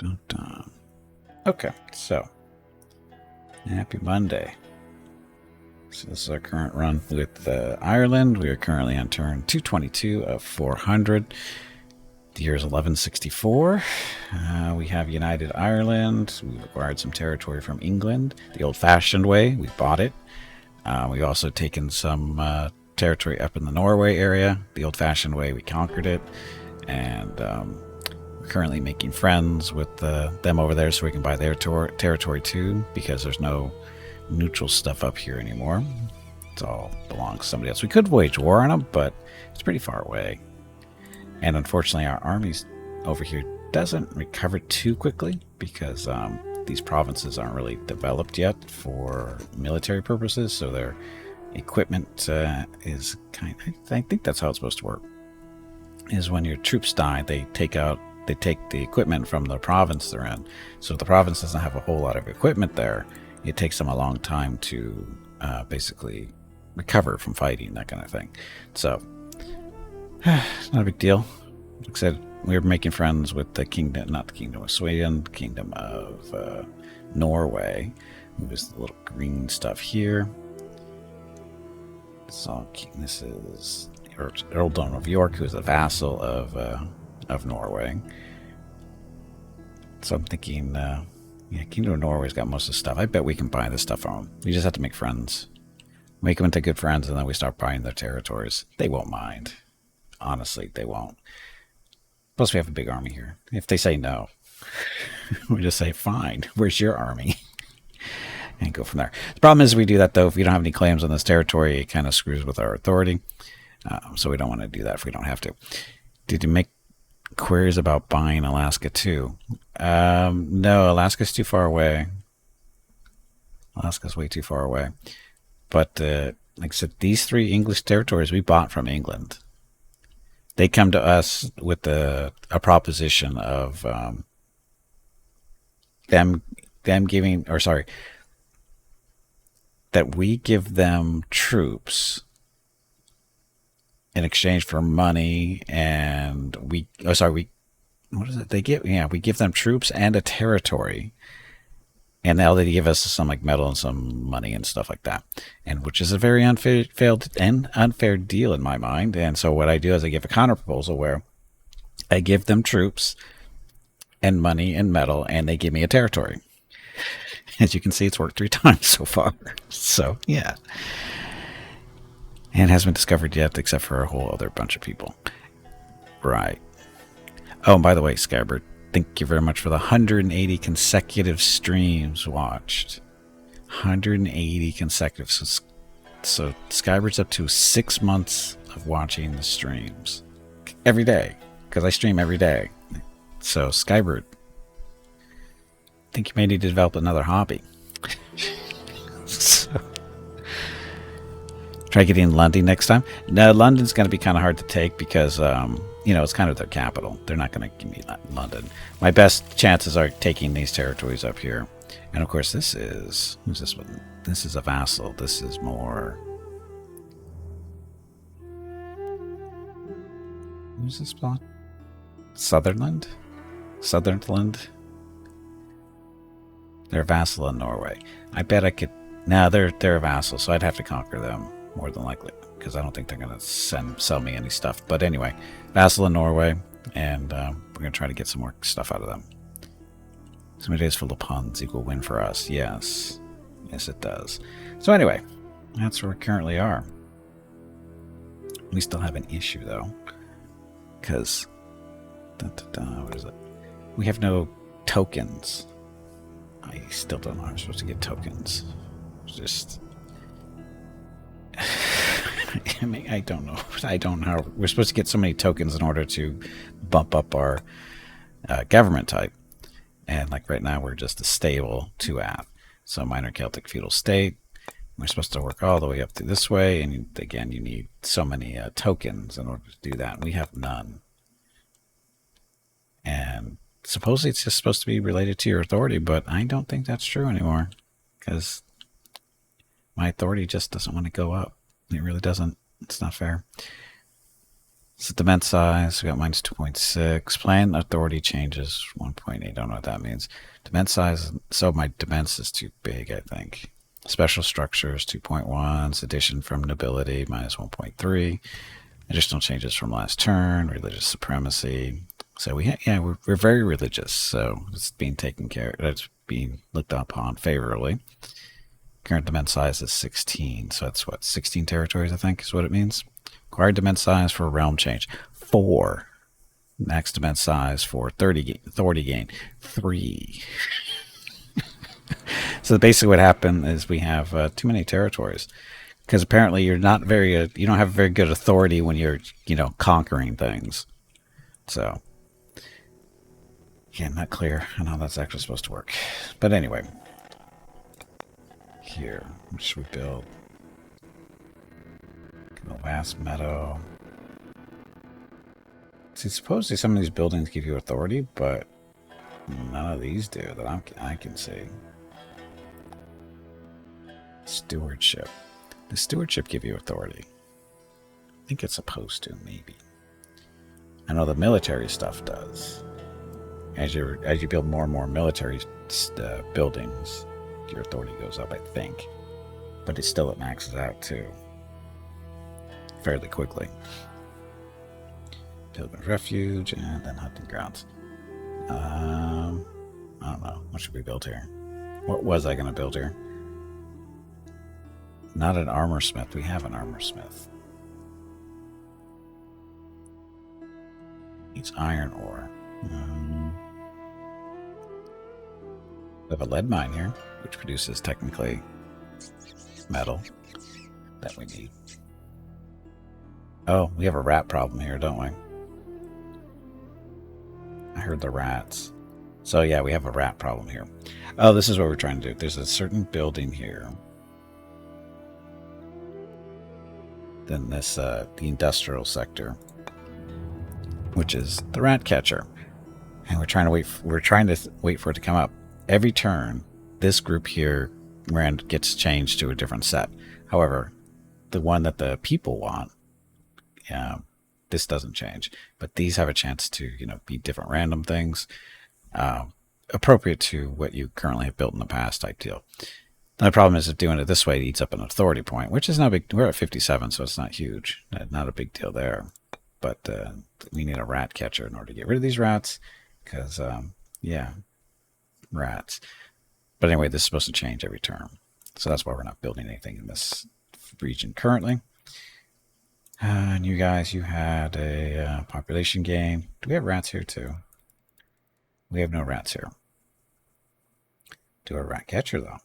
Dun, dun. Okay, so happy Monday. So this is our current run with Ireland. We are currently on turn 222 of 400. The year is 1164. We have United Ireland. We acquired some territory from England the old-fashioned way. We bought it. We've also taken some territory up in the Norway area the old-fashioned way. We conquered it. And we're currently making friends with them over there so we can buy their territory too, because there's no neutral stuff up here anymore. It all belongs to somebody else. We could wage war on them, but it's pretty far away. And unfortunately, our armies over here doesn't recover too quickly because these provinces aren't really developed yet for military purposes. So their equipment is I think that's how it's supposed to work. Is when your troops die, they take the equipment from the province they're in. So if the province doesn't have a whole lot of equipment there, it takes them a long time to basically recover from fighting, that kind of thing. So it's not a big deal. Like I said, we were making friends with the kingdom, not the kingdom of Sweden, the kingdom of Norway. There's the little green stuff here. So this is Earldom of York, who is a vassal of Norway. So I'm thinking, Kingdom of Norway's got most of the stuff. I bet we can buy this stuff from them. We just have to make friends. Make them into good friends, and then we start buying their territories. They won't mind. Honestly, they won't. Plus, we have a big army here. If they say no, we just say, fine, where's your army? And go from there. The problem is we do that, though. If we don't have any claims on this territory, it kind of screws with our authority. So we don't want to do that if we don't have to. Did you make queries about buying Alaska, too? No, Alaska's too far away. Alaska's way too far away. But, like I said, these 3 English territories we bought from England. They come to us with a proposition of them giving, or sorry, that we give them troops in exchange for money, and we give them troops and a territory, and now they give us some like metal and some money and stuff like that, and which is a very unfair deal in my mind. And so what I do is I give a counter proposal where I give them troops and money and metal, and they give me a territory. As you can see, it's worked 3 times so far. So yeah. And it hasn't been discovered yet, except for a whole other bunch of people. Right. Oh, and by the way, Skybird, thank you very much for the 180 consecutive streams watched. 180 consecutive. So Skybird's up to 6 months of watching the streams. Every day. Because I stream every day. So, Skybird, I think you may need to develop another hobby. So, try getting in London next time. No, London's going to be kind of hard to take because, it's kind of their capital. They're not going to give me London. My best chances are taking these territories up here. And of course, who's this one? This is a vassal. This is more... Who's this spot? Sutherland? They're a vassal in Norway. I bet I could... No, they're a vassal, so I'd have to conquer them, more than likely, because I don't think they're going to sell me any stuff. But anyway, vassal in Norway, and we're going to try to get some more stuff out of them. So many days full of puns equal win for us. Yes. Yes, it does. So anyway, that's where we currently are. We still have an issue, though, because... what is it? We have no tokens. I still don't know how I'm supposed to get tokens. Just... I mean, I don't know. I don't know how we're supposed to get so many tokens in order to bump up our government type. And like right now, we're just a stable 2-ath. So minor Celtic feudal state. We're supposed to work all the way up to this way. And again, you need so many tokens in order to do that. We have none. And supposedly it's just supposed to be related to your authority, but I don't think that's true anymore. Because my authority just doesn't want to go up. It really doesn't. It's not fair. So dement size, we got minus 2.6. Plan authority changes 1.8. Don't know what that means. Dement size, so my dements is too big, I think. Special structures 2.1. Sedition from nobility minus 1.3. Additional changes from last turn. Religious supremacy. So we're very religious. So it's being taken care of. It's being looked upon favorably. Current dement size is 16. So that's what, 16 territories, I think, is what it means. Acquired dement size for realm change 4. Max dement size for authority gain 3. So basically what happened is we have too many territories, because apparently you're not very you don't have very good authority when you're conquering things. So again, not clear on how that's actually supposed to work. But anyway, here, what should we build? The vast meadow. See, supposedly some of these buildings give you authority, but none of these do that I can see. Stewardship. Does stewardship give you authority? I think it's supposed to, maybe. I know the military stuff does. As you build more and more military buildings, your authority goes up, I think. But it maxes out too. Fairly quickly. Pilgrim Refuge, and then hunting grounds. I don't know. What should we build here? What was I going to build here? Not an armor smith. We have an armor smith. Needs iron ore. We have a lead mine here, which produces technically metal that we need. Oh, we have a rat problem here, don't we? I heard the rats. So yeah, we have a rat problem here. Oh, this is what we're trying to do. There's a certain building here. Then this, the industrial sector, which is the rat catcher. And we're trying to wait for it to come up. Every turn, this group here gets changed to a different set. However, the one that the people want, this doesn't change, but these have a chance to, be different random things, appropriate to what you currently have built in the past type deal. The problem is that doing it this way eats up an authority point, which is not big. We're at 57, so it's not huge. Not a big deal there. But we need a rat catcher in order to get rid of these rats, because, rats. But anyway, this is supposed to change every turn. So that's why we're not building anything in this region currently. And you guys, you had a population gain. Do we have rats here too? We have no rats here. Do a rat catcher though. I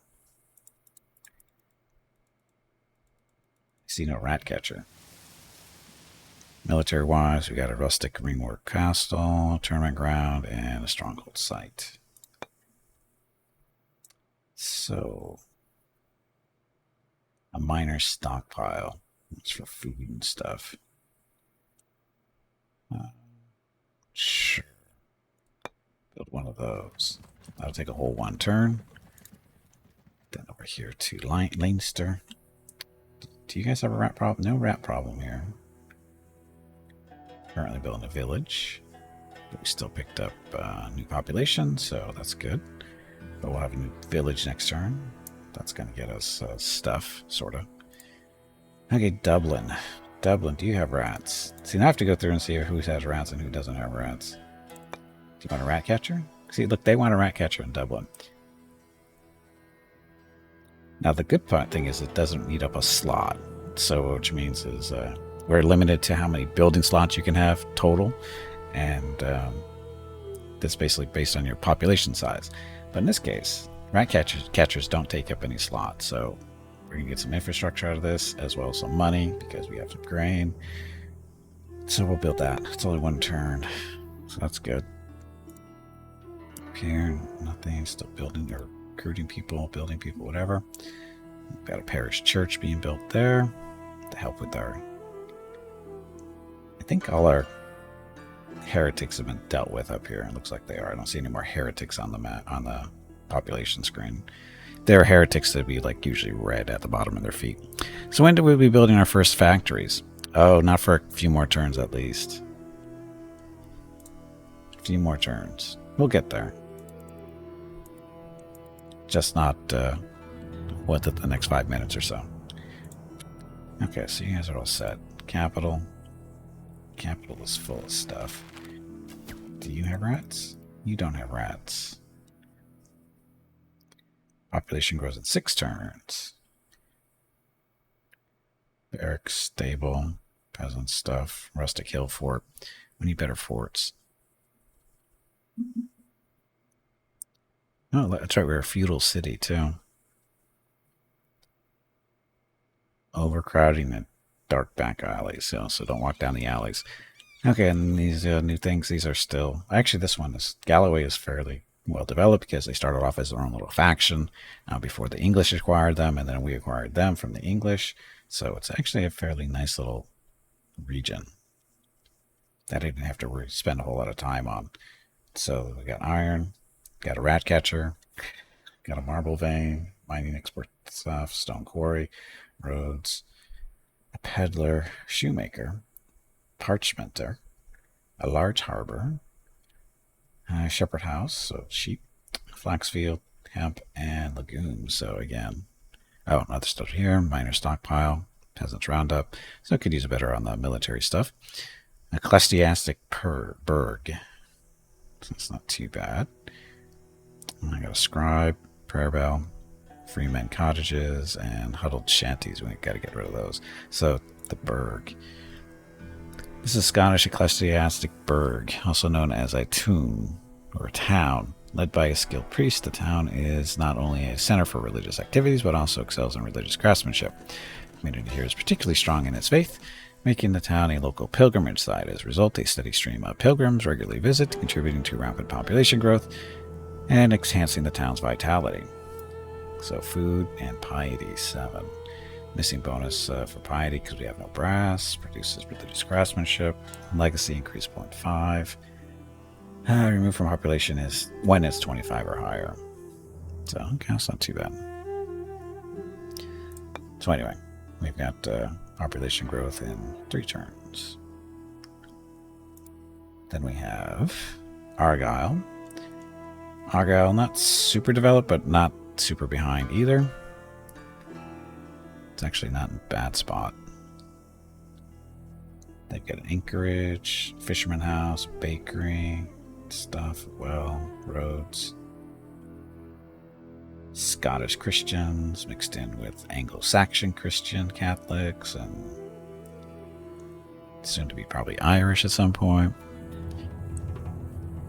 see no rat catcher. Military wise, we got a rustic ringwork castle, tournament ground, and a stronghold site. So, a miner stockpile. It's for food and stuff. Sure. Build one of those. That'll take a whole one turn. Then over here to Leinster. Do you guys have a rat problem? No rat problem here. Currently building a village. But we still picked up new population, so that's good. But we'll have a new village next turn. That's going to get us stuff, sort of. Okay, Dublin. Dublin, do you have rats? See, now I have to go through and see who has rats and who doesn't have rats. Do you want a rat catcher? See, look, they want a rat catcher in Dublin. Now, the good thing is it doesn't eat up a slot. So, which means is we're limited to how many building slots you can have total. And that's basically based on your population size. But in this case, rat catchers don't take up any slots. So, we're going to get some infrastructure out of this, as well as some money, because we have some grain. So we'll build that. It's only one turn, so that's good. Up here, nothing. Still building or recruiting people, building people, whatever. We've got a parish church being built there to help with our... I think all our heretics have been dealt with up here. It looks like they are. I don't see any more heretics on the map, on the population screen. There are heretics that would be like usually red at the bottom of their feet. So when do we be building our first factories? Oh, not for a few more turns at least. A few more turns. We'll get there. Just not within the next 5 minutes or so. Okay, so you guys are all set. Capital. Capital is full of stuff. Do you have rats? You don't have rats. Population grows in 6 turns. Barracks, stable, peasant stuff, rustic hill fort. We need better forts. Oh, that's right, we're a feudal city too. Overcrowding the dark back alleys, so don't walk down the alleys. Okay, and these new things, these are still... Actually, this one is... Galloway is fairly well developed because they started off as their own little faction before the English acquired them, and then we acquired them from the English. So it's actually a fairly nice little region that I didn't have to really spend a whole lot of time on. So we got iron, got a rat catcher, got a marble vein, mining export stuff, stone quarry, roads, a peddler, shoemaker, parchmenter, a large harbor, a shepherd house, so sheep, flax field, hemp, and legumes. So again, oh, another stuff here, miner stockpile, peasants roundup. So I could use it better on the military stuff. Ecclesiastic burg. So it's not too bad. I got a scribe, prayer bell, freemen cottages, and huddled shanties. We got to get rid of those. So the burg. This is Scottish ecclesiastic burg, also known as a town or a town. Led by a skilled priest, the town is not only a center for religious activities, but also excels in religious craftsmanship. The community here is particularly strong in its faith, making the town a local pilgrimage site. As a result, a steady stream of pilgrims regularly visit, contributing to rapid population growth and enhancing the town's vitality. So food and piety, 7. Missing bonus for piety because we have no brass. Produces religious craftsmanship. Legacy increase 0.5. Removed from population is when it's 25 or higher. So, okay, that's not too bad. So anyway, we've got population growth in 3 turns. Then we have Argyle. Argyle, not super developed, but not super behind either. It's actually not in a bad spot. They've got an anchorage, fisherman house, bakery, stuff, well, roads. Scottish Christians mixed in with Anglo-Saxon Christian Catholics and soon to be probably Irish at some point.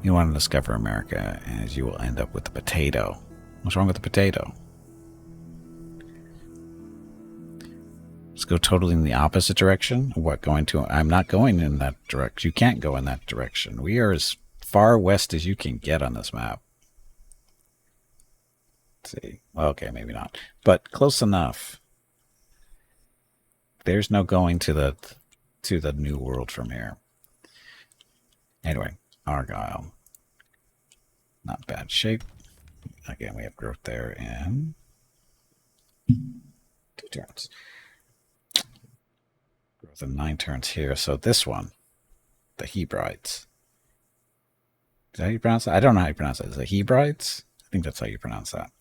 You want to discover America as you will end up with the potato. What's wrong with the potato? Let's go totally in the opposite direction. What, going to... I'm not going in that direction. You can't go in that direction. We are as far west as you can get on this map. Let's see. Well, okay, maybe not. But close enough. There's no going to the new world from here. Anyway, Argyle. Not bad shape. Again, we have growth there in 2 turns. Growth in 9 turns here. So this one, the Hebrides. Is that how you pronounce it? I don't know how you pronounce it. Is it Hebrides? I think that's how you pronounce that.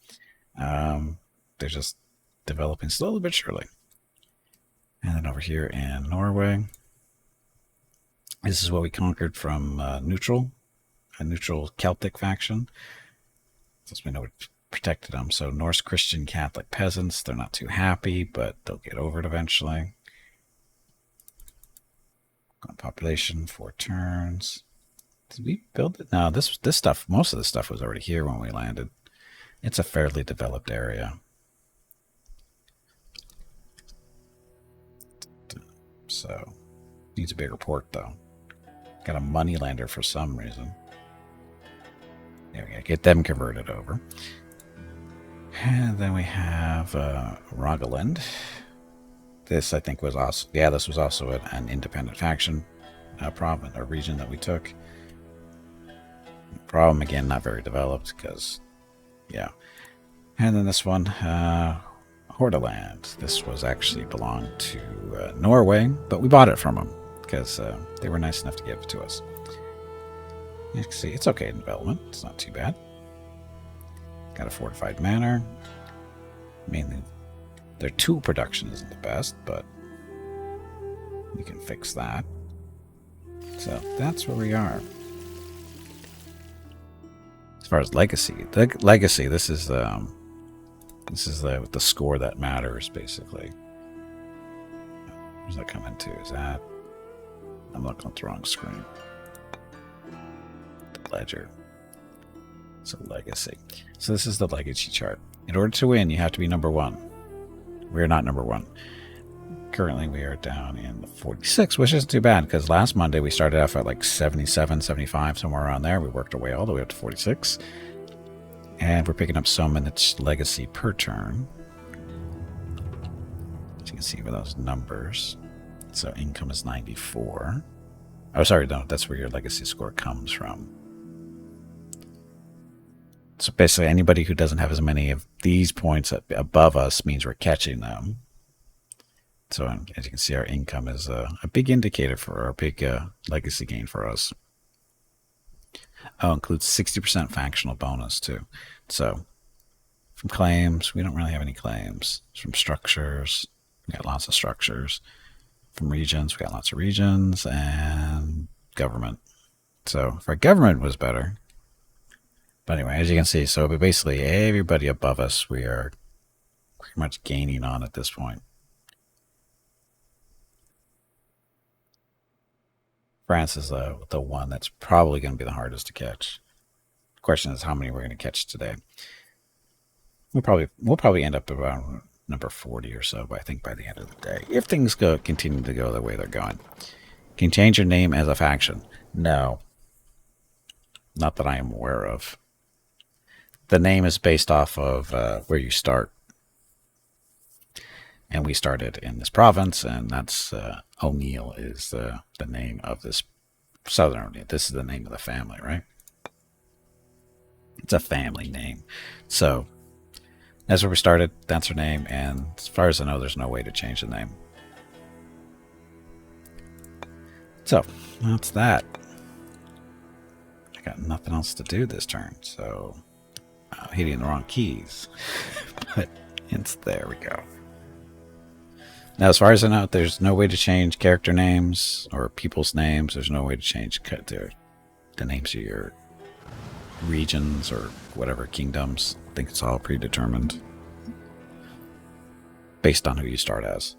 They're just developing slowly but surely. And then over here in Norway, this is what we conquered from Neutral, a neutral Celtic faction. Since we know we protected them. So Norse Christian Catholic peasants, they're not too happy, but they'll get over it eventually. Population, 4 turns. Did we build it? No, this stuff, most of the stuff was already here when we landed. It's a fairly developed area. So, needs a bigger port though. Got a moneylender for some reason. There we go. Get them converted over. And then we have Rogaland. This, I think, was also... Yeah, this was also an independent faction province or region that we took. Problem, again, not very developed because... Yeah. And then this one, Hordaland. This was actually belonged to Norway, but we bought it from them because they were nice enough to give it to us. You can see it's okay in development. It's not too bad. Got a fortified manor. Mainly, their tool production isn't the best, but we can fix that. So that's where we are. As far as legacy, this is the score that matters, basically. What does that come into? Is that... I'm looking at the wrong screen. The ledger. So legacy. So this is the legacy chart. In order to win, you have to be number 1. We're not number 1. Currently, we are down in the 46, which isn't too bad, because last Monday we started off at like 77, 75, somewhere around there. We worked our way all the way up to 46. And we're picking up so much legacy per turn. As you can see with those numbers. So income is 94. Oh, sorry, no, that's where your legacy score comes from. So basically, anybody who doesn't have as many of these points above us means we're catching them. So as you can see, our income is a big indicator for our big legacy gain for us. Oh, includes 60% factional bonus too. So from claims, we don't really have any claims. From structures, we got lots of structures. From regions, we got lots of regions, and government. So if our government was better. But anyway, as you can see, so basically everybody above us, we are pretty much gaining on at this point. France is the one that's probably going to be the hardest to catch. The question is how many we're going to catch today. We'll probably end up around number 40 or so, I think, by the end of the day, if things continue to go the way they're going. Can you change your name as a faction? No. Not that I am aware of. The name is based off of where you start. And we started in this province, and that's O'Neill is the name of this Southern O'Neill. This is the name of the family, right? It's a family name. So that's where we started. That's her name. And as far as I know, there's no way to change the name. So that's that. I got nothing else to do this turn. So I'm hitting the wrong keys. But there we go. Now, as far as I know, there's no way to change character names or people's names. There's no way to change the names of your regions or whatever kingdoms. I think it's all predetermined based on who you start as.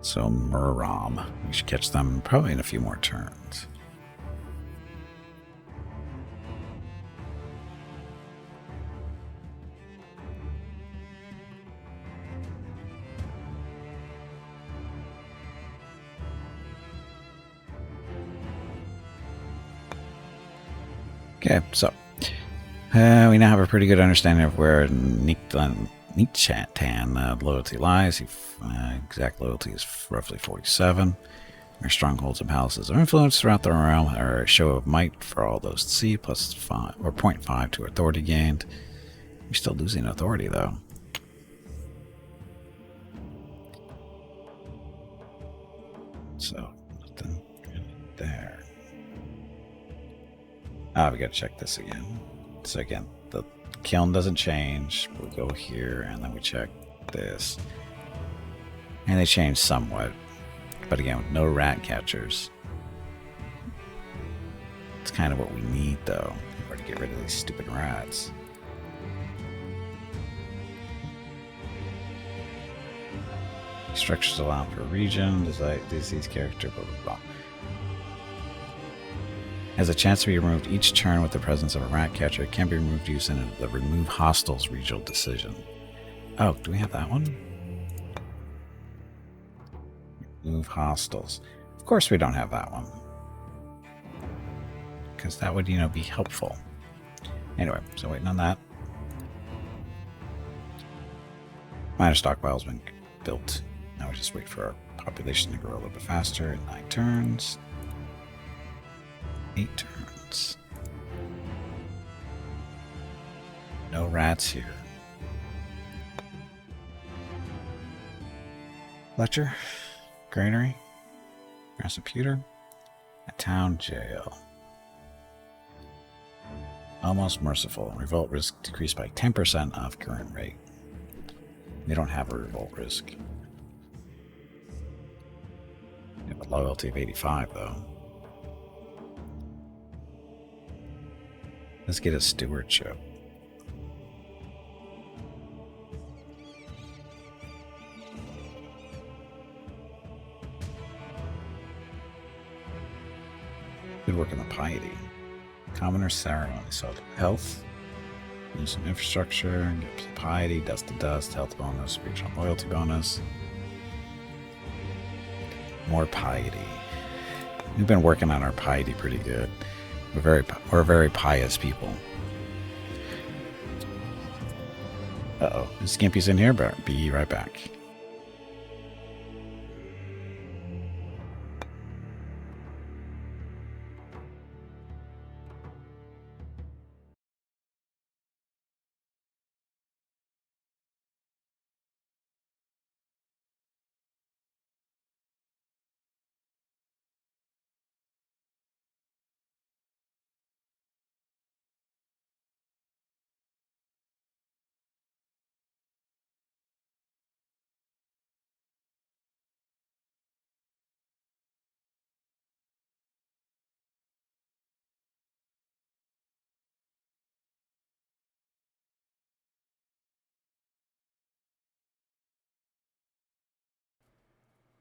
So Muram, we should catch them probably in a few more turns. Okay, so we now have a pretty good understanding of where Nictan loyalty lies. Exact loyalty is roughly 47. Our strongholds and palaces of influence throughout the realm are a show of might for all those to see, plus 5 or 0.5 to authority gained. We're still losing authority though. So nothing there. We gotta check this again. So again, the kiln doesn't change. We'll go here and then we check this. And they change somewhat. But again, with no rat catchers. It's kind of what we need though, in order to get rid of these stupid rats. Structures allowed per region, disease character, blah blah blah. Has a chance to be removed each turn with the presence of a rat catcher. It can be removed using the remove hostiles regional decision. Oh, do we have that one? Remove hostiles. Of course we don't have that one. Because that would, be helpful. Anyway, so waiting on that. Minor stockpile's been built. Now we just wait for our population to grow a little bit faster in 9 turns. 8 turns. No rats here. Fletcher, granary, grass pewter, a town jail. Almost merciful. Revolt risk decreased by 10% off current rate. They don't have a revolt risk. They have a loyalty of 85 though. Let's get a stewardship. Good work in the piety. Commoner ceremony. So health, use some infrastructure, get some piety, dust to dust, health bonus, regional loyalty bonus. More piety. We've been working on our piety pretty good. We're very pious people. Uh-oh. Skimpy's in here, but be right back.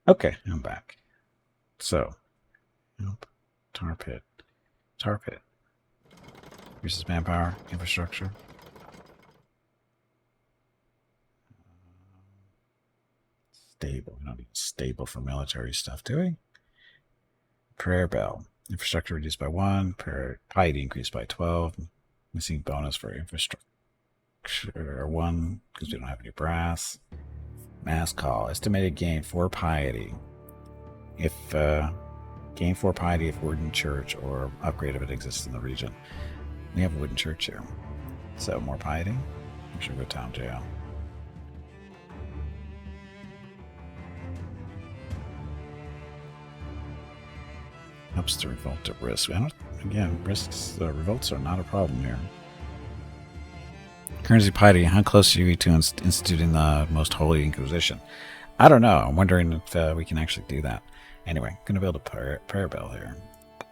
Okay, I'm back. So, nope. Tar pit. Tar pit. Increases manpower, infrastructure. Stable. We don't need stable for military stuff, do we? Prayer bell. Infrastructure reduced by 1. Prayer piety increased by 12. Missing bonus for infrastructure 1 because we don't have any brass. Mass call. Estimated gain 4 piety. If gain 4 piety if wooden church or upgrade if it exists in the region. We have a wooden church here. So more piety. We should go town jail. Helps the revolt at risk. Again, risks, revolts are not a problem here. Currency piety. How close are you to instituting the most holy inquisition? I don't know. I'm wondering if we can actually do that. Anyway, gonna build a prayer bell here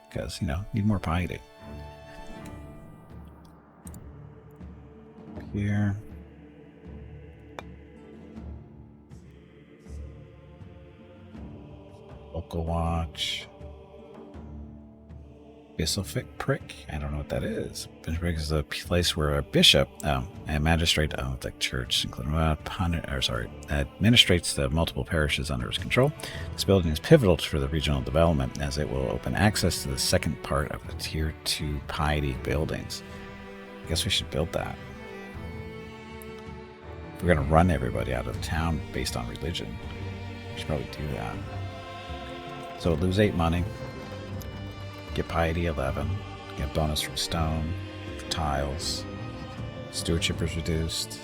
because need more piety. Here. Local watch. Bisselfic prick? I don't know what that is. Bisselfic is a place where a bishop, and magistrate of the church, administrates the multiple parishes under his control. This building is pivotal for the regional development as it will open access to the second part of the Tier 2 piety buildings. I guess we should build that. If we're going to run everybody out of town based on religion, we should probably do that. So lose 8 money. Get piety 11. Get bonus from stone, tiles. Stewardship is reduced.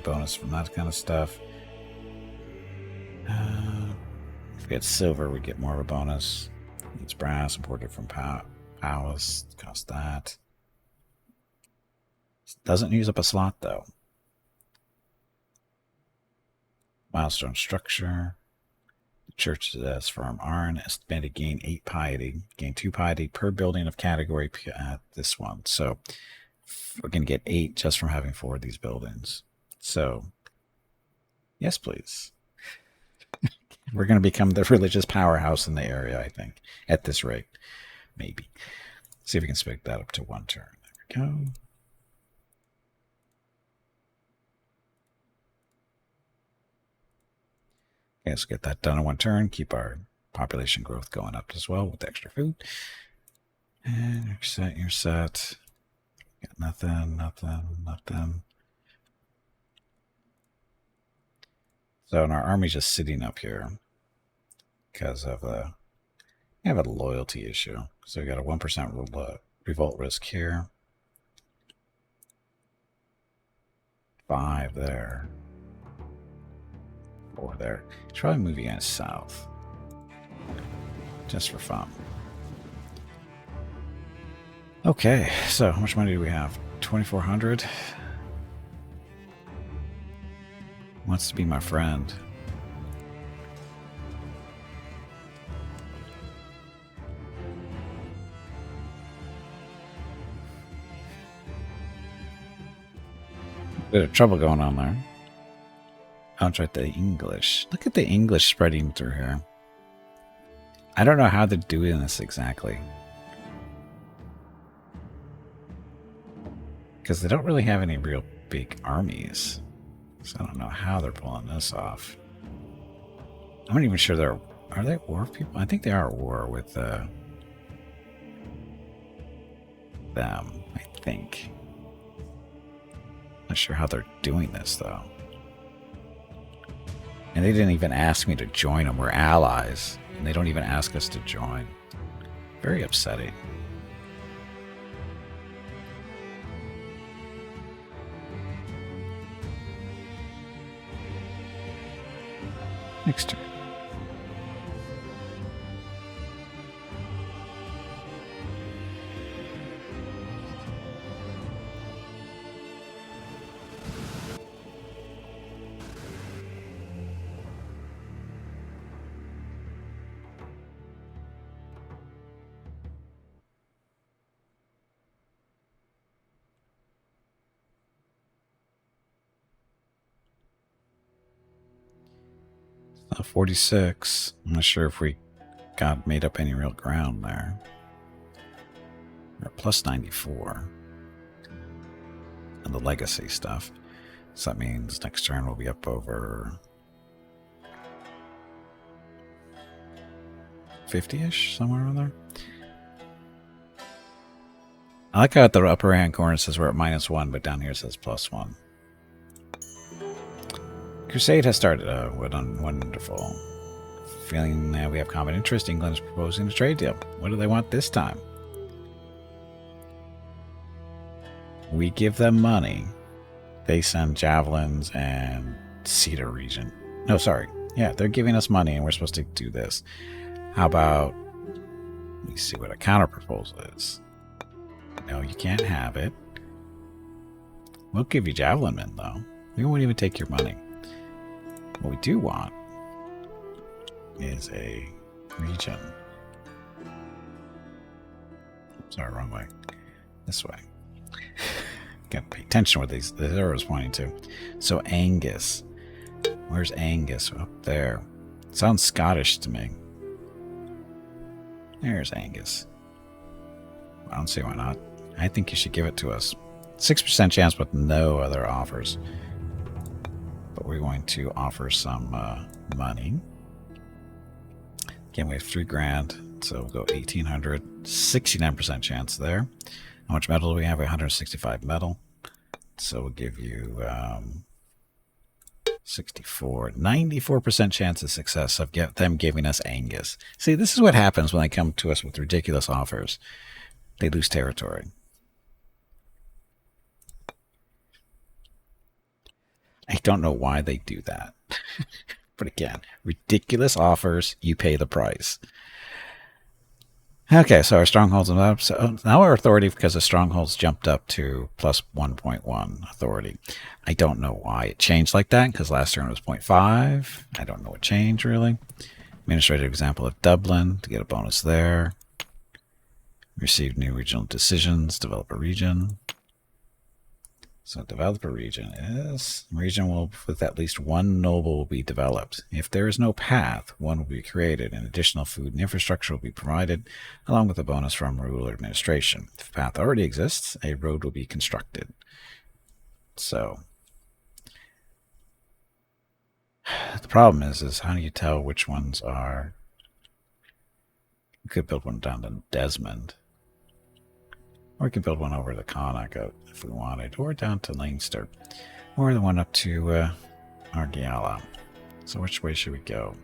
Bonus from that kind of stuff. If we get silver, we get more of a bonus. It's brass imported from Palace. Cost that. Doesn't use up a slot though. Milestone structure. Church as Farm Arn, estimated gain 8 piety. Gain 2 piety per building of category at this one. So we're going to get 8 just from having 4 of these buildings. So, yes, please. We're going to become the religious powerhouse in the area, I think, at this rate. Maybe. See if we can spec that up to 1 turn. There we go. Okay, let's get that done in 1 turn. Keep our population growth going up as well with extra food. And you're set. Got nothing. So, and our army's just sitting up here because of the we have a loyalty issue. So we got a 1% revolt risk here. 5 there. 4 there. Should probably move you guys south. Just for fun. Okay, so how much money do we have? 2,400. Wants to be my friend. Bit of trouble going on there. I'll try the English. Look at the English spreading through here. I don't know how they're doing this exactly. Because they don't really have any real big armies. So I don't know how they're pulling this off. I'm not even sure they're... Are they at war with people? I think they are at war with them, I think. Not sure how they're doing this, though. And they didn't even ask me to join them. We're allies. And they don't even ask us to join. Very upsetting. Next turn. It's not 46. I'm not sure if we got made up any real ground there. We're plus 94. And the legacy stuff. So that means next turn we'll be up over 50-ish, somewhere around there. I like how at the upper hand corner it says we're at -1, but down here it says +1. Crusade has started. Wonderful. Feeling that we have common interest, England is proposing a trade deal. What do they want this time? We give them money. They send javelins and Cedar region. No, sorry. Yeah, they're giving us money and we're supposed to do this. How about... Let me see what a counter proposal is. No, you can't have it. We'll give you javelin men, though. We won't even take your money. What we do want is a region. Sorry, wrong way. This way. Gotta pay attention what the arrow's pointing to. So Angus. Where's Angus? Up there. Sounds Scottish to me. There's Angus. I don't see why not. I think you should give it to us. 6% chance with no other offers. But we're going to offer some money. Again, we have 3 grand. So we'll go 1,800. 69% chance there. How much metal do we have? 165 metal. So we'll give you 64. 94% chance of success of them giving us Angus. See, this is what happens when they come to us with ridiculous offers. They lose territory. I don't know why they do that. But again, ridiculous offers, you pay the price. Okay, so our strongholds are up. So now our authority, because the strongholds jumped up to plus 1.1 authority. I don't know why it changed like that, because last turn was 0.5. I don't know what changed, really. Administrative example of Dublin, to get a bonus there. Receive new regional decisions, develop a region. So develop a region is region will with at least 1 noble will be developed. If there is no path, 1 will be created, and additional food and infrastructure will be provided, along with a bonus from ruler administration. If a path already exists, a road will be constructed. So the problem is how do you tell which ones are? We could build one down to Desmond. Or we could build one over to Connacht if we wanted, or down to Leinster, or the one up to Argiala. So which way should we go?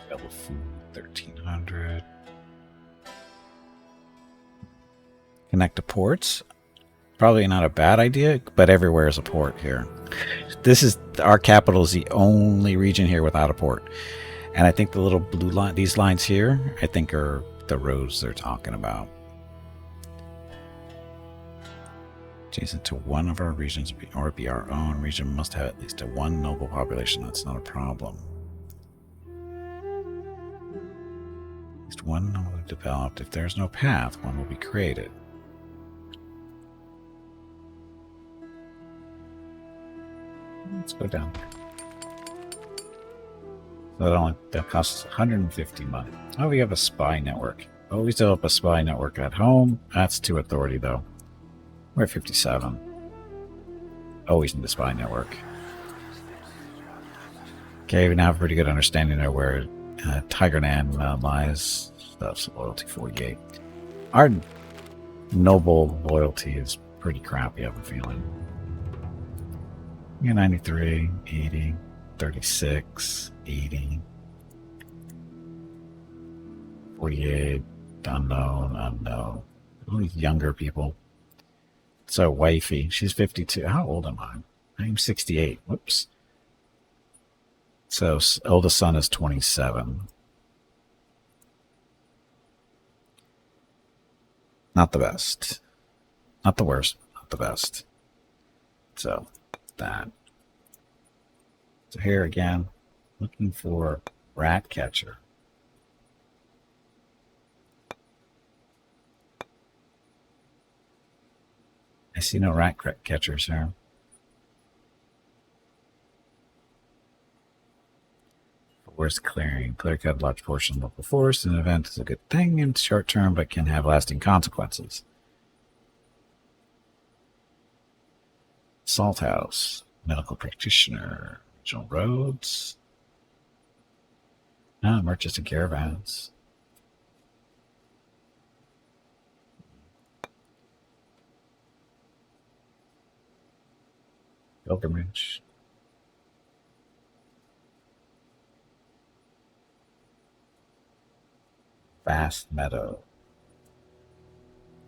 Double food, 1300. Connect to ports. Probably not a bad idea, but everywhere is a port here. This is our capital is the only region here without a port. And I think the little blue line, these lines here, I think are the roads they're talking about. Adjacent to one of our regions or be our own region must have at least a one noble population. That's not a problem. At least one noble developed. If there's no path, one will be created. Let's go down there. So that costs 150 money. Oh, we have a spy network. Oh, we still have a spy network at home. That's 2 authority though. We're at 57. Always need a spy network. Okay, we now have a pretty good understanding of where Tigernan lies. That's loyalty 48. Our noble loyalty is pretty crappy, I have a feeling. Yeah, 93, 80, 36, 80, 48, unknown. All these younger people. So wifey, she's 52. How old am I? I'm 68. Whoops. So oldest son is 27. Not the best. Not the worst. Not the best. So that. So here again, looking for rat catcher. I see no rat catchers here. Forest clearing. Clear cut a large portion of local forest. An event is a good thing in short term, but can have lasting consequences. Salt house. Medical practitioner. Regional roads. Merchants and caravans. Pilgrimage. Vast meadow.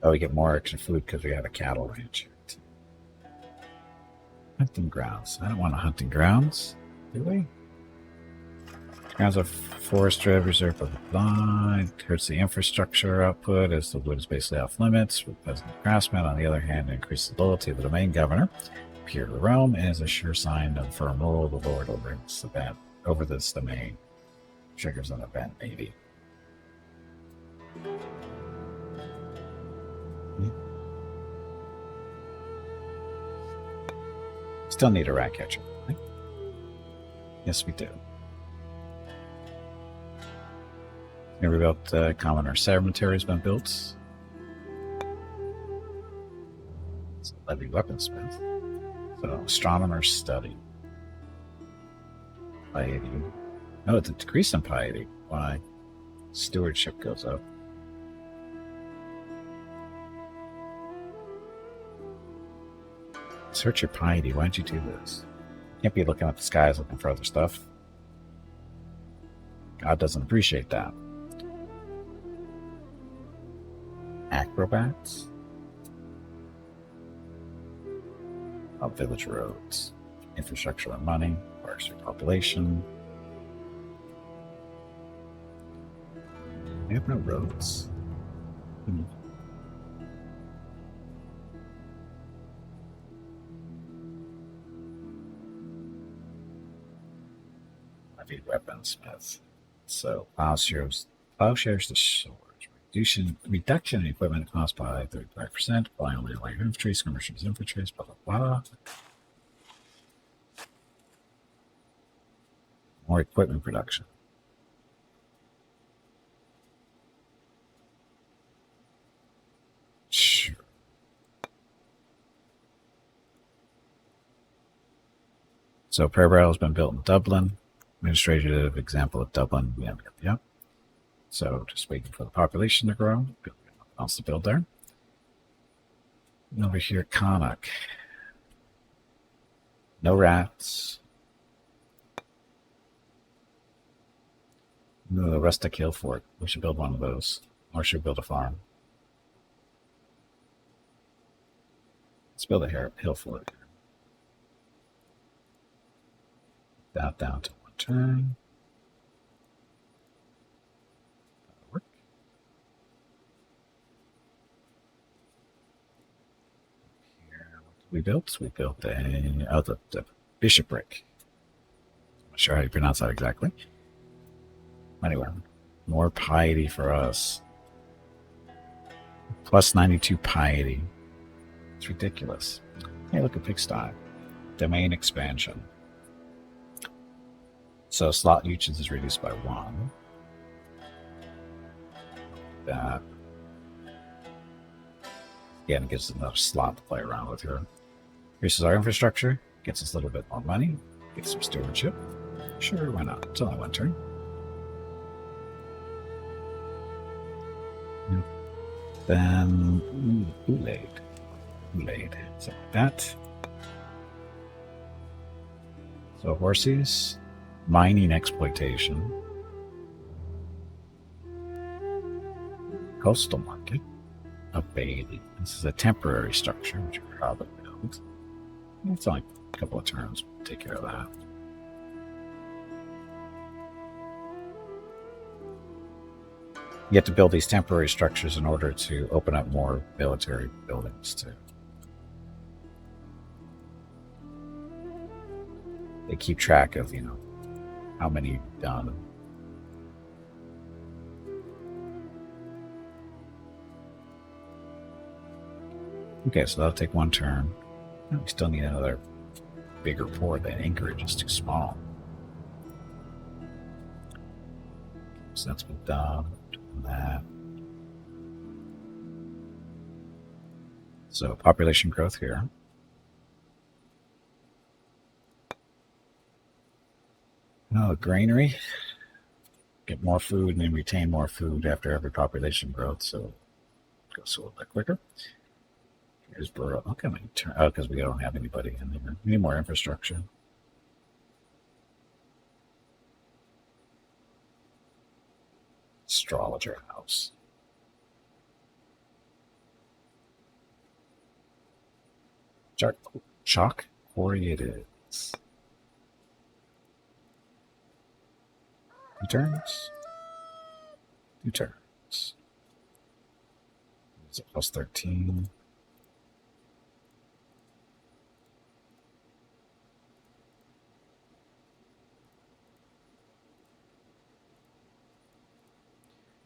Oh, we get more extra food because we have a cattle ranch. Hunting grounds. I don't want a hunting grounds, do we? Grounds of forest reserve of the line. Hurts the infrastructure output as the wood is basically off limits. For peasant craftsmen, on the other hand, increases the loyalty of the domain governor. Peer to the realm and is a sure sign of firm rule of the lord over this domain. Triggers an event, maybe. Still need a rat catcher. Right? Yes, we do. Never built commoner cemetery has been built. It's a levy weaponsmith. So astronomer's study. Piety. Oh, it's a decrease in piety. Why? Stewardship goes up. Search your piety. Why'd you do this? You can't be looking at the skies looking for other stuff. God doesn't appreciate that. Acrobats? Village roads. Infrastructure and money. Parks for population. We have no roads. Levy weaponsmith. So plowshares to swords. Reduction in equipment cost by 35%. Apply only light infantry, skirmishers, infantry, blah blah blah. More equipment production. Sure. So prayer barrel has been built in Dublin. Administrative example of Dublin. Yep. So just waiting for the population to grow. Nothing else to build there. And over here, Connacht. No rats. No, the rustic hill fort. We should build one of those. Or should build a farm. Let's build a hill fort. That down to 1 turn. That'll work. Here, what did we built? We built the bishopric. I'm not sure how you pronounce that exactly. Anyway, more piety for us. Plus 92 piety. It's ridiculous. Hey, look at Pigsty. Domain expansion. So slot usage is reduced by 1. That. Again, it gives us another slot to play around with here. Increases our infrastructure. Gets us a little bit more money. Gets some stewardship. Sure, why not? It's only 1 turn. Then Kool-Aid. So that. So horses, mining exploitation, coastal market of Bailey. This is a temporary structure which we probably build. It's only a couple of turns. We'll take care of that. You have to build these temporary structures in order to open up more military buildings too. They keep track of, how many you've done. Okay, so that'll take 1 turn. We still need another bigger port. That Anchorage is too small. So that's been done. That. So population growth here. Oh, granary. Get more food and then retain more food after every population growth, so it goes a little bit quicker. Here's Burrow. Okay, because we don't have anybody in there. We need more infrastructure. Astrologer house. Chalk quarry it is. 2 turns. 2 turns. It's a plus 13.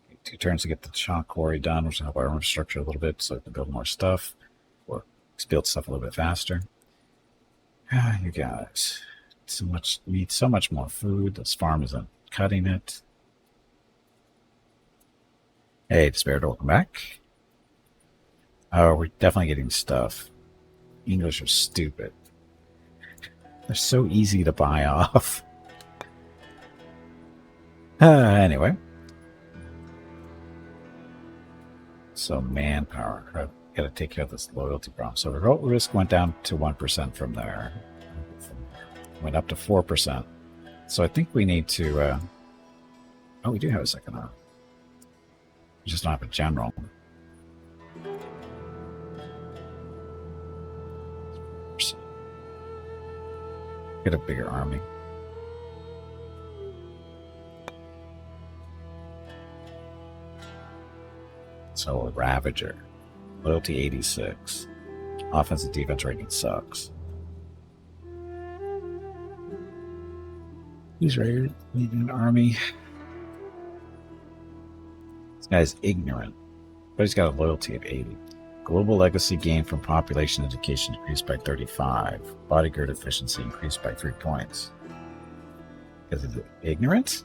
Okay, 2 turns to get the chalk quarry done, which will help our infrastructure a little bit so we can build more stuff or build stuff a little bit faster. You guys, need so much more food. This farm isn't cutting it. Hey, Despair, welcome back. Oh, we're definitely getting stuff. English are stupid. They're so easy to buy off. Anyway. So manpower. Got to take care of this loyalty problem. So revolt risk went down to 1% from there. Went up to 4%. So I think we need to... oh, we do have a second arm. We just don't have a general. Get a bigger army. So a Ravager. Loyalty 86. Offensive defense rating sucks. He's ready. Need an army. This guy's ignorant, but he's got a loyalty of 80. Global legacy gain from population education increased by 35. Bodyguard efficiency increased by 3 points. Is it ignorant?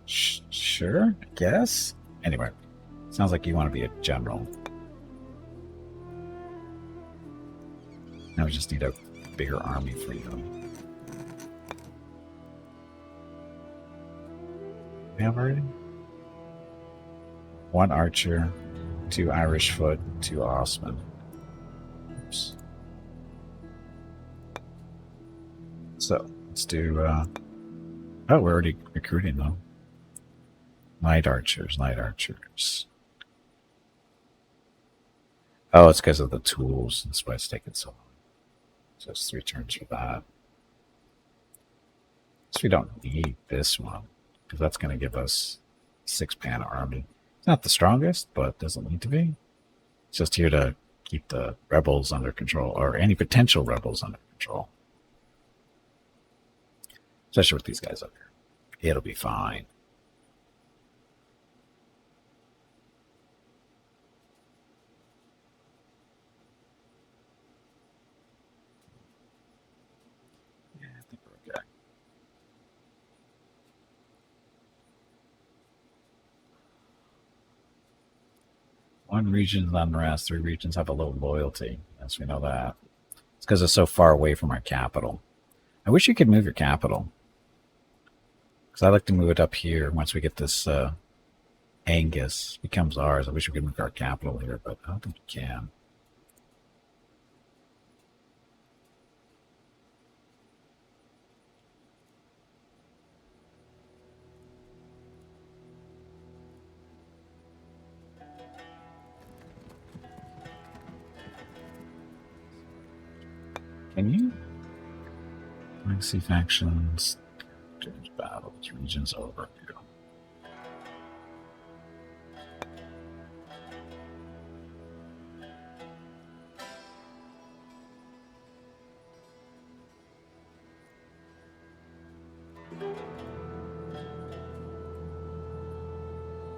Sure, I guess. Anyway, sounds like you want to be a general. Now we just need a bigger army for you. We have already? 1 archer, 2 Irish foot, 2 Osman. Oops. So let's do. Oh, we're already recruiting though. Light archers, light archers. Oh, it's because of the tools. That's why it's taking so long. So it's 3 turns for that. So we don't need this one because that's going to give us 6-man army. It's not the strongest, but it doesn't need to be. It's just here to keep the rebels under control, or any potential rebels under control. Especially with these guys up here. It'll be fine. Yeah, I think we're okay. One region's unrest, 3 regions have a low loyalty. Yes, we know that. It's because it's so far away from our capital. I wish you could move your capital. Because I like to move it up here once we get this Angus becomes ours. I wish we could move our capital here, but I don't think you can. Can you? Legacy factions, change battles, regions overview.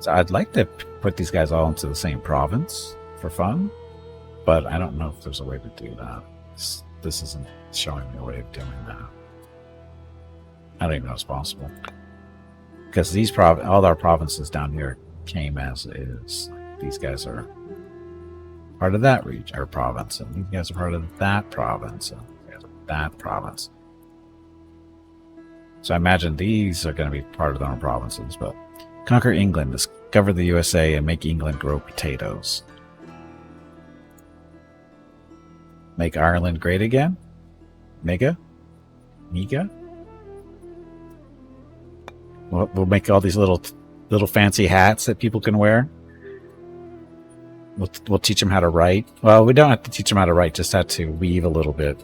So I'd like to put these guys all into the same province for fun, but I don't know if there's a way to do that. This isn't showing me a way of doing that. I don't even know it's possible. Because these all our provinces down here came as is. These guys are part of that region or province, and these guys are part of that province, and these guys are that province. So I imagine these are going to be part of their own provinces, but conquer England, discover the USA, and make England grow potatoes. Make Ireland great again? Mega? We'll make all these little fancy hats that people can wear. We'll teach them how to write. Well, we don't have to teach them how to write, just have to weave a little bit.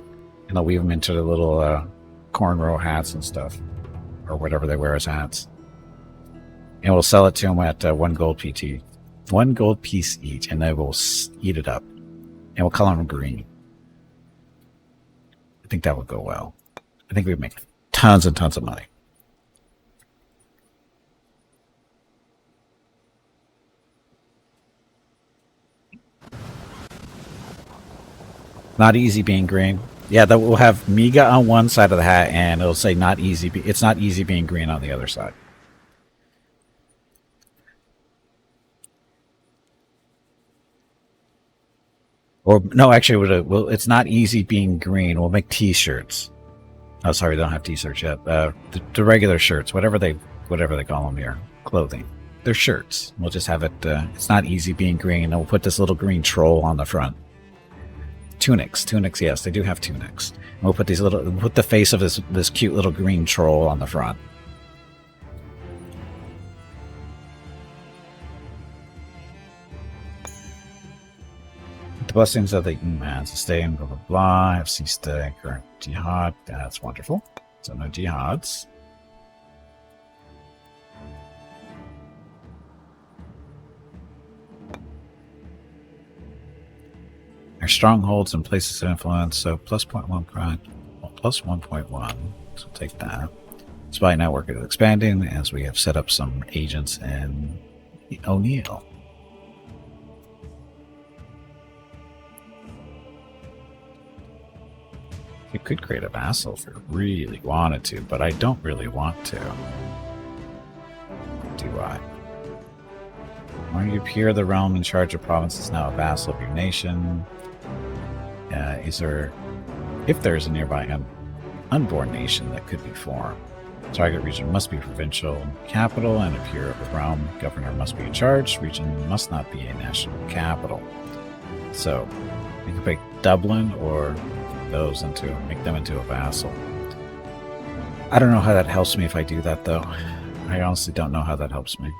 And they'll weave them into the little cornrow hats and stuff. Or whatever they wear as hats. And we'll sell it to them at 1 gold PT. 1 gold piece each, and they will eat it up. And we'll color them green. I think that would go well. I think we'd make tons and tons of money. Not easy being green. Yeah, that will have Miga on one side of the hat, and it'll say not easy. It's not easy being green on the other side. Or no, actually, it's not easy being green. We'll make T-shirts. Oh, sorry, they don't have T-shirts yet. The regular shirts, whatever they call them here, clothing. They're shirts. We'll just have it. It's not easy being green, and we'll put this little green troll on the front. Tunics, yes, they do have tunics. And we'll put we'll put the face of this cute little green troll on the front. The blessings of the man sustain, blah blah blah. Have ceased the current jihad. That's wonderful. So no jihads. Our strongholds and places of influence, so plus 0.1 pride, well, plus 1.1, so take that. Spy network is expanding as we have set up some agents in O'Neill. You could create a vassal if you really wanted to, but I don't really want to. Do I? When you appear, the realm in charge of province is now a vassal of your nation. If there is a nearby unborn nation that could be formed. Target region must be provincial capital and a peer of the realm. Governor must be in charge. Region must not be a national capital. So you can pick Dublin or those make them into a vassal. I don't know how that helps me if I do that, though. I honestly don't know how that helps me.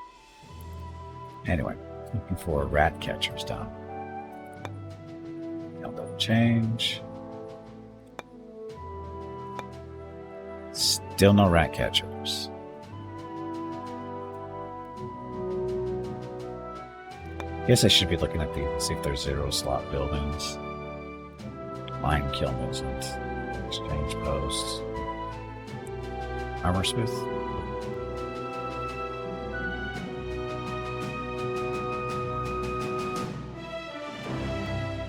Anyway, looking for rat catchers down. Double change. Still no rat catchers. Guess I should be looking at these, see if there's 0 slot buildings. Lion kill missions. Exchange posts. Armor smith.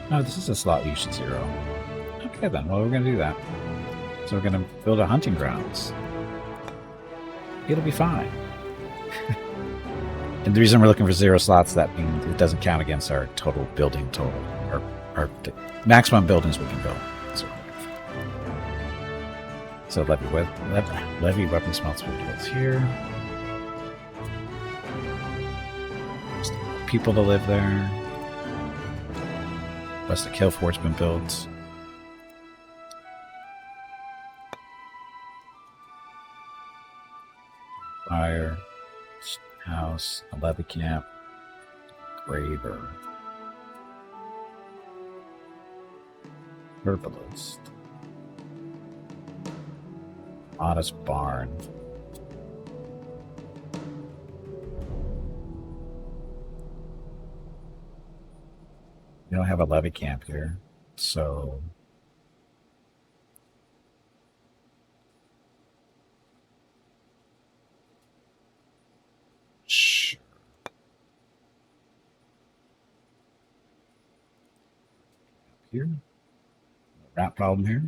No, this is a slot used 0. Okay then, well we're gonna do that. So we're gonna build a hunting grounds. It'll be fine. And the reason we're looking for 0 slots, that means it doesn't count against our total building total. Our maximum buildings we can build. So levy weapon smelts goes here. People to live there. West of Kilfort's been built. Fire, house, a levy camp, graver, herbalist, honest barn. You don't have a levy camp here, so sure. Here, rat problem here.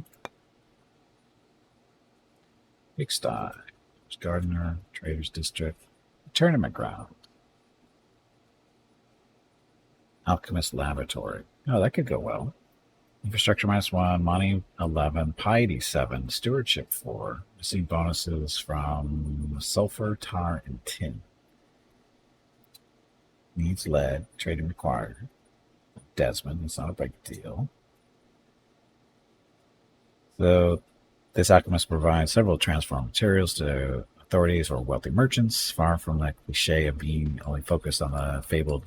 Pigsty, gardener, traders district, tournament ground. Alchemist Laboratory. Oh, that could go well. Infrastructure -1, money 11, piety 7, stewardship 4. Receiving bonuses from sulfur, tar, and tin. Needs lead, trading required. Desmond, it's not a big deal. So this alchemist provides several transform materials to authorities or wealthy merchants, far from that cliche of being only focused on the fabled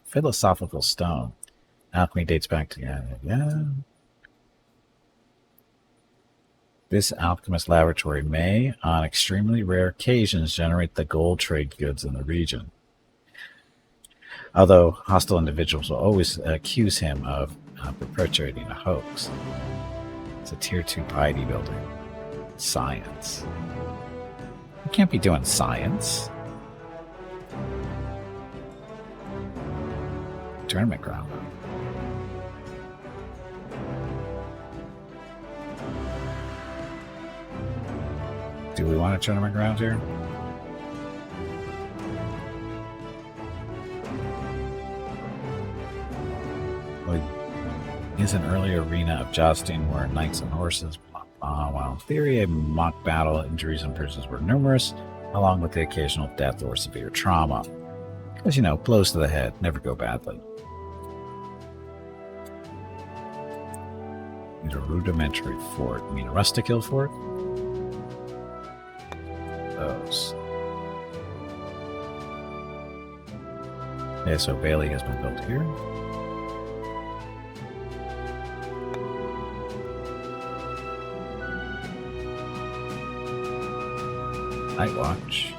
philosophical stone. Alchemy dates back to This alchemist laboratory may, on extremely rare occasions, generate the gold trade goods in the region. Although hostile individuals will always accuse him of perpetuating a hoax. It's a tier 2 piety building. Science. You can't be doing science. Tournament ground. Do we want a tournament ground here? Well, is an early arena of jousting where knights and horses. While in theory a mock battle, injuries and bruises were numerous, along with the occasional death or severe trauma. Because, blows to the head never go badly. Need a rudimentary fort. You mean a rustic hill fort? Those. Okay, so Bailey has been built here. Night Watch.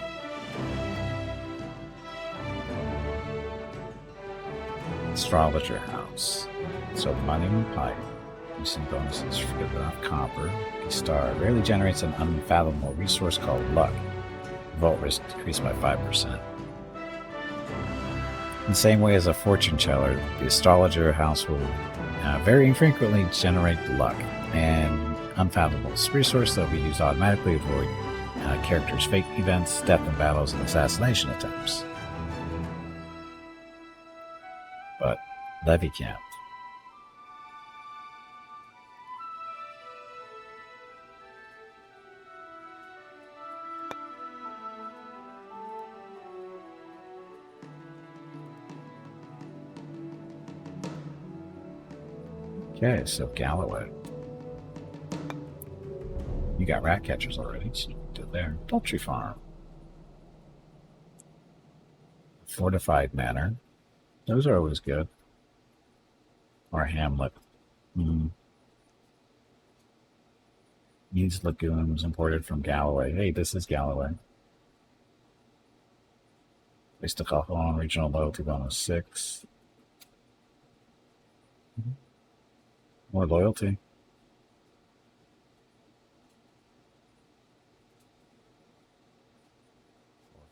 Astrologer House. So money and pipe. Using bonuses for good enough copper. A star rarely generates an unfathomable resource called luck. Vault risk decreased by 5%. In the same way as a fortune teller, the astrologer house will very infrequently generate luck, and unfathomable resource that will be used automatically to avoid characters' fate events, death in battles, and assassination attempts. But levy camp. Okay, so Galloway. You got rat catchers already, so you did there. Poultry farm. Fortified manor. Those are always good. Or hamlet. Needs legumes imported from Galloway. Hey, this is Galloway. Waste of alcohol and regional loyalty bonus 6. More loyalty.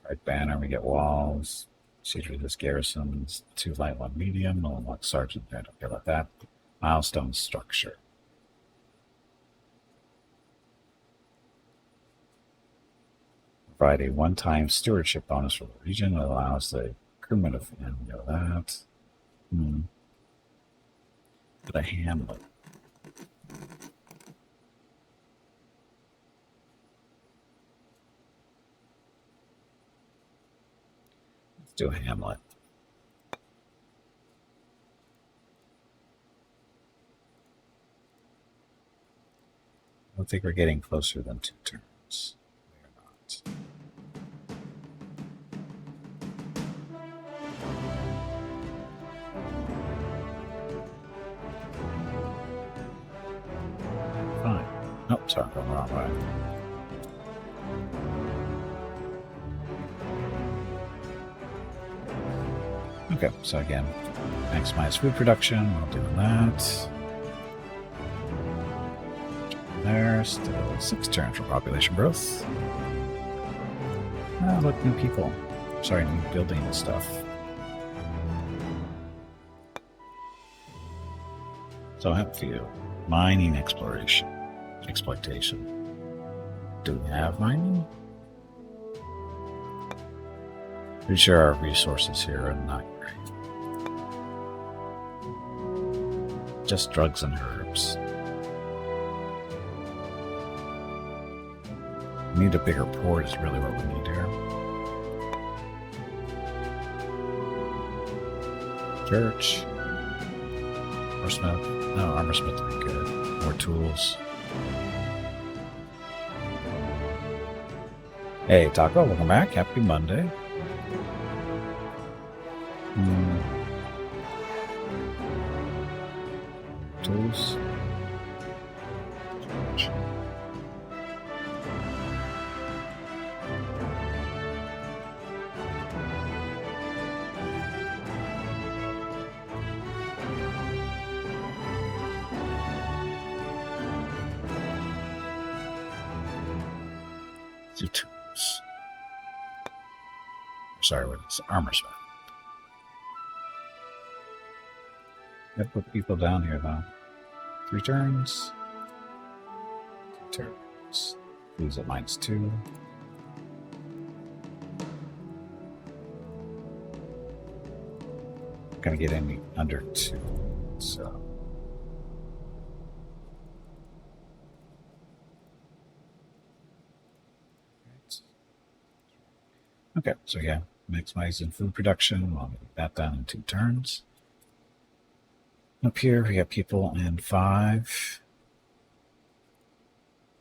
Right banner, we get walls. Siege resist garrisons. 2 light, 1 medium. No one wants sergeant. I don't care about that. Milestone structure. Provide a one-time stewardship bonus for the region that allows the crewmen of that. But a hamlet. Let's do a hamlet. I don't think we're getting closer than 2 turns. We are not. Fine. Nope, sorry, I'm going the wrong way. Okay, so again, maximize food production. We'll do that. There, still 6 turns for population growth. Oh, look, new people. Sorry, new building and stuff. So I have a few. Mining exploration. Exploitation. Do we have mining? Pretty sure our resources here are not great. Just drugs and herbs. We need a bigger port is really what we need here. Church. Armorsmith. No, Armorsmith would be good. More tools. Hey, Taco, welcome back. Happy Monday. Tools. Tools. Sorry, what is Armorsmith? Gotta put people down here, though. 3 turns. 2 turns. Lose at -2. Gonna get any under 2, so. Okay, so yeah, maximizing food production. We'll get that done in 2 turns. Up here, we got people in 5.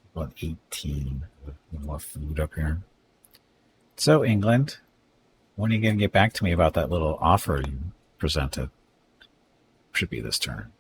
People in 18. More food up here. So, England, when are you going to get back to me about that little offer you presented? Should be this turn.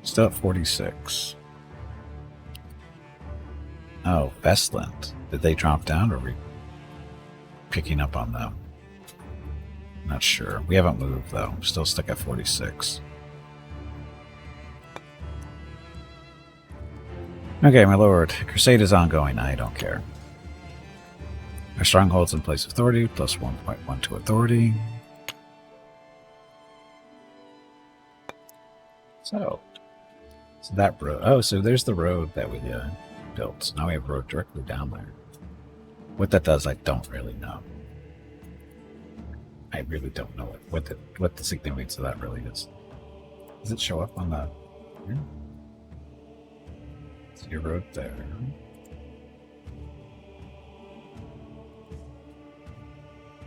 Still at 46. Oh, Vestland. Did they drop down or are we picking up on them? Not sure. We haven't moved though. I'm still stuck at 46. Okay, my lord. Crusade is ongoing. I don't care. Our strongholds in place authority, plus 1.1 to authority. So that road. Oh, so there's the road that we built. So now we have a road directly down there. What that does, I don't really know. I really don't know what the significance of that really is. Does it show up on the? Yeah. So your road there.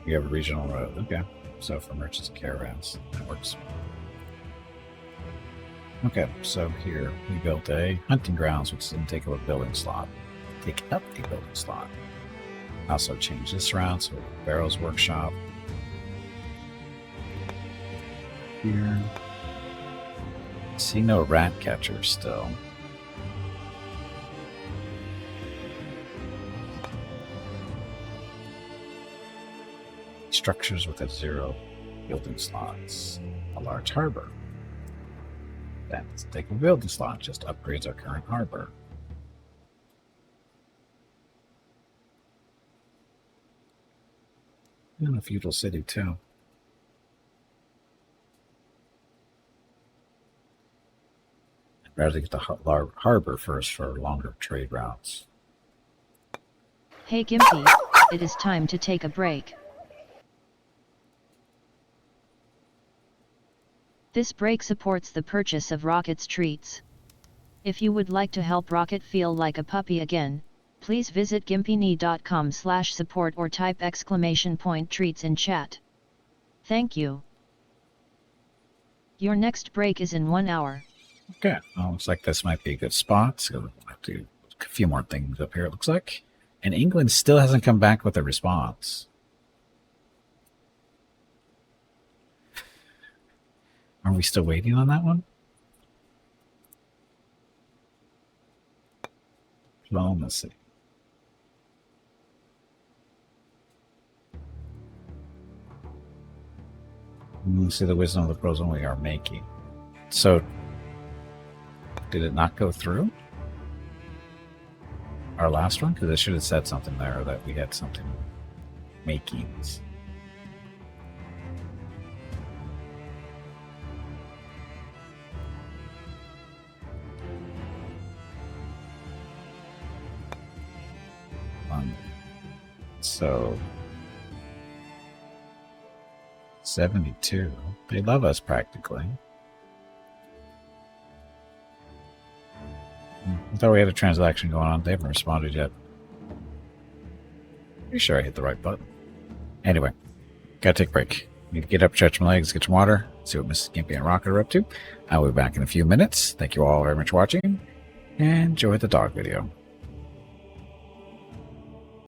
You have a regional road. Okay. So for merchants and caravans, that works. Okay, so here we built a hunting grounds, which didn't take up a building slot. Take up a building slot. Also change this around, so Barrow's workshop. Here. See no rat catchers still. Structures with 0 building slots. A large harbor. Let's take a building slot, just upgrades our current harbor. And a feudal city too. I'd rather get the harbor first for longer trade routes. Hey Gimpy, it is time to take a break. This break supports the purchase of Rocket's treats. If you would like to help Rocket feel like a puppy again, please visit gimpyknee.com/support or type !treats in chat. Thank you. Your next break is in 1 hour. Okay, well, looks like this might be a good spot. So we'll have to do a few more things up here, it looks like. And England still hasn't come back with a response. Are we still waiting on that one? Diplomacy. See the wisdom of the pros we are making. So, did it not go through? Our last one? Because I should have said something there that we had something makings. So 72. They love us practically. I thought we had a transaction going on. They haven't responded yet. Pretty sure I hit the right button. Anyway, gotta take a break. Need to get up, stretch my legs, get some water, see what Mrs. Gimpy and Rocket are up to. I'll be back in a few minutes. Thank you all very much for watching, and enjoy the dog video.